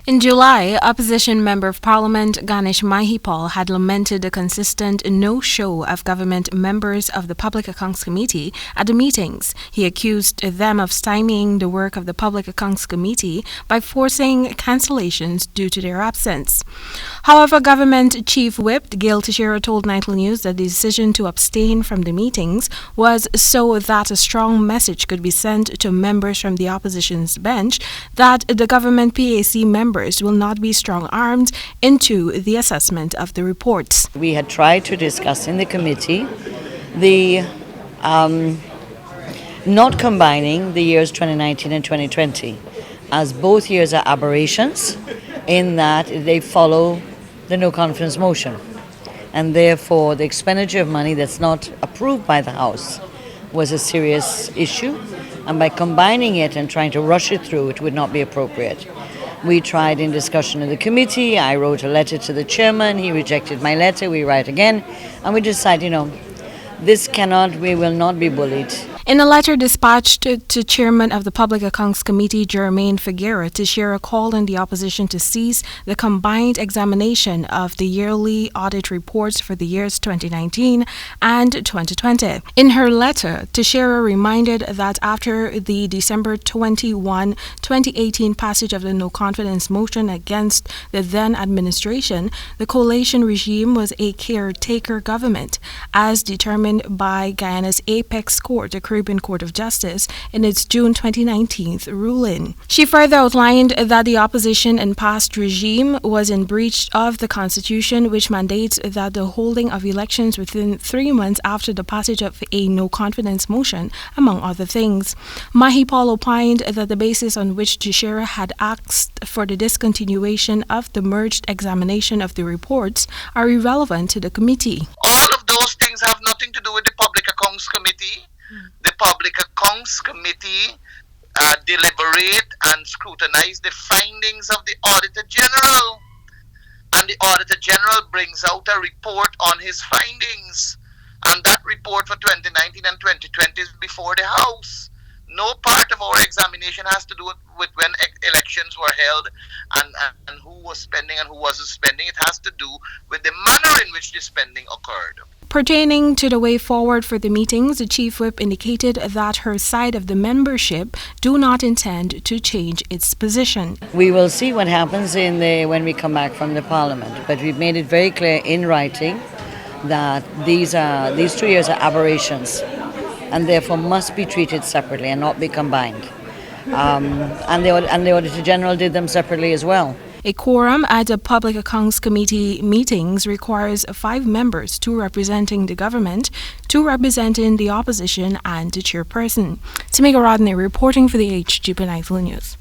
In July, opposition Member of Parliament Ganesh Mahipal had lamented the consistent no-show of government members of the Public Accounts Committee at the meetings. He accused them of stymieing the work of the Public Accounts Committee by forcing cancellations due to their absence. However, Government Chief Whip Gail Teixeira told Nightly News that the decision to abstain from the meetings was so that a strong message could be sent to members from the opposition's bench that the government PAC members will not be strong-armed into the assessment of the reports. We had tried to discuss in the committee the not combining the years 2019 and 2020, as both years are aberrations in that they follow the no confidence motion, and therefore the expenditure of money that's not approved by the House was a serious issue, and by combining it and trying to rush it through, it would not be appropriate. We tried in discussion in the committee. I wrote a letter to the chairman. He rejected my letter. We write again, and we decided, we will not be bullied. In a letter dispatched to Chairman of the Public Accounts Committee, Jermaine Figuera, Teixeira called on the opposition to cease the combined examination of the yearly audit reports for the years 2019 and 2020. In her letter, Teixeira reminded that after the December 21, 2018 passage of the no-confidence motion against the then administration, the coalition regime was a caretaker government, as determined by Guyana's apex court, the Caribbean Court of Justice, in its June 2019 ruling. She further outlined that the opposition and past regime was in breach of the Constitution, which mandates that the holding of elections within 3 months after the passage of a no-confidence motion, among other things. Mahipal opined that the basis on which Teixeira had asked for the discontinuation of the merged examination of the reports are irrelevant to the committee. All of those things have nothing to do with the Public Accounts Committee. The Public Accounts Committee deliberate and scrutinize the findings of the Auditor General. And the Auditor General brings out a report on his findings. And that report for 2019 and 2020 is before the House. No part of our examination has to do with when elections were held and who was spending and who wasn't spending. It has to do with the manner in which the spending occurred. Pertaining to the way forward for the meetings, the Chief Whip indicated that her side of the membership do not intend to change its position. We will see what happens when we come back from the Parliament, but we've made it very clear in writing that these 2 years are aberrations and therefore must be treated separately and not be combined. And the Auditor General did them separately as well. A quorum at the Public Accounts Committee meetings requires 5 members, 2 representing the government, 2 representing the opposition, and the chairperson. Temika Rodney reporting for the HGP Nightly News.